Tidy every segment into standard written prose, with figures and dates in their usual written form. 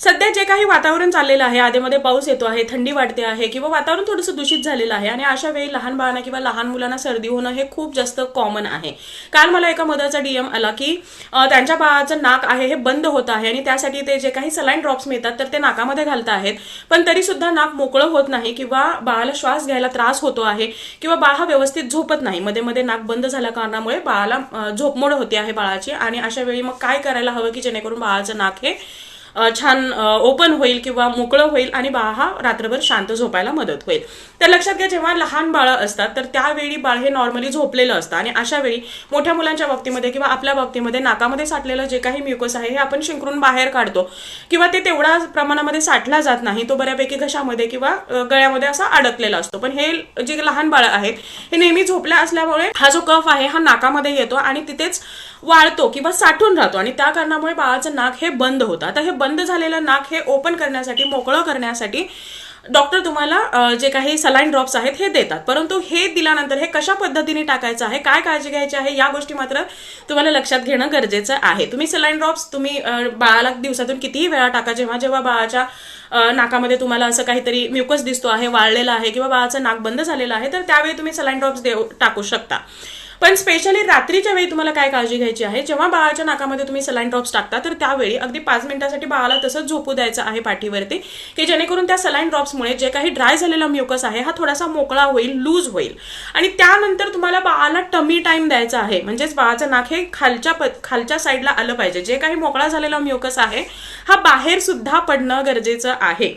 सध्या जे काही वातावरण चाललेलं आहे, आधेमध्ये पाऊस येतो आहे, थंडी वाढते आहे किंवा वातावरण थोडंसं दूषित झालेलं आहे आणि अशा वेळी लहान बाळांना किंवा लहान मुलांना सर्दी होणं हे खूप जास्त कॉमन आहे. काल मला एका मदरचा डीएम आला की त्यांच्या बाळाचं नाक आहे हे बंद होत आहे आणि त्यासाठी ते जे काही सलाईन ड्रॉप्स मिळतात तर ते नाकामध्ये घालत आहेत, पण तरी सुद्धा नाक मोकळं होत नाही किंवा बाळाला श्वास घ्यायला त्रास होतो आहे किंवा बाळ हा व्यवस्थित झोपत नाही. मध्ये मध्ये नाक बंद झाल्या कारणामुळे बाळाला झोपमोड होते आहे बाळाची. आणि अशा वेळी मग काय करायला हवं की जेणेकरून बाळाचं नाक हे छान ओपन होईल किंवा मोकळं होईल आणि बाळ हा रात्रभर शांत झोपायला मदत होईल. तर लक्षात घ्या, जेव्हा लहान बाळ असतात तर त्यावेळी बाळ हे नॉर्मली झोपलेलं असतं आणि अशा वेळी मोठ्या मुलांच्या बाबतीमध्ये किंवा आपल्या बाबतीमध्ये नाकामध्ये साठलेलं जे काही म्युकस आहे हे आपण शिंकरून बाहेर काढतो किंवा ते तेवढ्या प्रमाणामध्ये साठला जात नाही, तो बऱ्यापैकी घशामध्ये किंवा गळ्यामध्ये असा अडकलेला असतो. पण हे जे लहान बाळ आहेत हे नेहमी झोपल्या असल्यामुळे हा जो कफ आहे हा नाकामध्ये येतो आणि तिथेच वाळतो किंवा साठून राहतो आणि त्या कारणामुळे बाळाचं नाक हे बंद होतं. आता हे बंद झालेलं नाक हे ओपन करण्यासाठी, मोकळं करण्यासाठी डॉक्टर तुम्हाला जे काही सलाईन ड्रॉप्स आहेत हे देतात, परंतु हे दिल्यानंतर हे कशा पद्धतीने टाकायचं आहे, काय काळजी घ्यायची आहे, या गोष्टी मात्र तुम्हाला लक्षात घेणं गरजेचं आहे. तुम्ही सलाईन ड्रॉप्स तुम्ही बाळाला दिवसातून कितीही वेळा टाका. जेव्हा जेव्हा बाळाच्या नाकामध्ये तुम्हाला असं काहीतरी म्युकस दिसतो आहे, वाळलेला आहे किंवा बाळाचं नाक बंद झालेलं आहे, तर त्यावेळी तुम्ही सलाईन ड्रॉप्स टाकू शकता. पण स्पेशली रात्रीच्या वेळी तुम्हाला काय काळजी घ्यायची आहे, जेव्हा बाळाच्या नाकामध्ये तुम्ही सलाईन ड्रॉप्स टाकता तर त्यावेळी अगदी 5 मिनिटांसाठी बाळाला तसंच झोपू द्यायचं आहे पाठीवरती, की जेणेकरून त्या सलाईन ड्रॉप्समुळे जे काही ड्राय झालेला म्युकस आहे हा थोडासा मोकळा होईल, लूज होईल. आणि त्यानंतर तुम्हाला बाळाला टमी टाइम द्यायचा आहे, म्हणजेच बाळाचं नाक हे खालच्या साईडला आलं पाहिजे. जे काही मोकळा झालेला म्युकस आहे हा बाहेर सुद्धा पडणं गरजेचं आहे.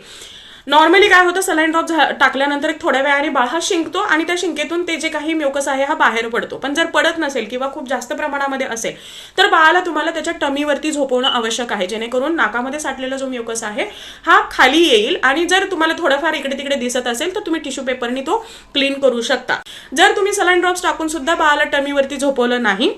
नॉर्मली काय होतं, सलाईन ड्रॉप टाकल्यानंतर एक थोड्या वेळाने बाळ हा शिंकतो आणि त्या शिंकेतून ते जे काही म्युकस आहे हा बाहेर पडतो. पण जर पडत नसेल किंवा खूप जास्त प्रमाणामध्ये असेल तर बाळाला तुम्हाला त्याच्या टमीवरती झोपवणं आवश्यक आहे, जेणेकरून नाकामध्ये साठलेला जो म्युकस आहे हा खाली येईल. आणि जर तुम्हाला थोडंफार इकडे तिकडे दिसत असेल तर तुम्ही टिश्यू पेपरनी तो क्लीन करू शकता. जर तुम्ही सलाईन ड्रॉप्स टाकून सुद्धा बाळाला टमीवरती झोपवलं नाही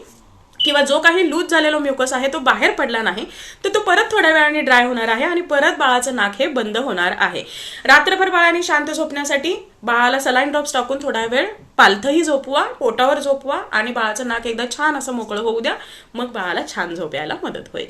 किंवा जो काही लूज झालेला म्युकस आहे तो बाहेर पडला नाही तर तो परत थोड्या वेळाने ड्राय होणार आहे आणि परत बाळाचं नाक हे बंद होणार आहे. रात्रभर बाळाने शांत झोपण्यासाठी बाळाला सलाईन ड्रॉप्स टाकून थोडा वेळ पालथही झोपवा, पोटावर झोपवा आणि बाळाचं नाक एकदा छान असं मोकळं होऊ द्या, मग बाळाला छान झोप यायला मदत होईल.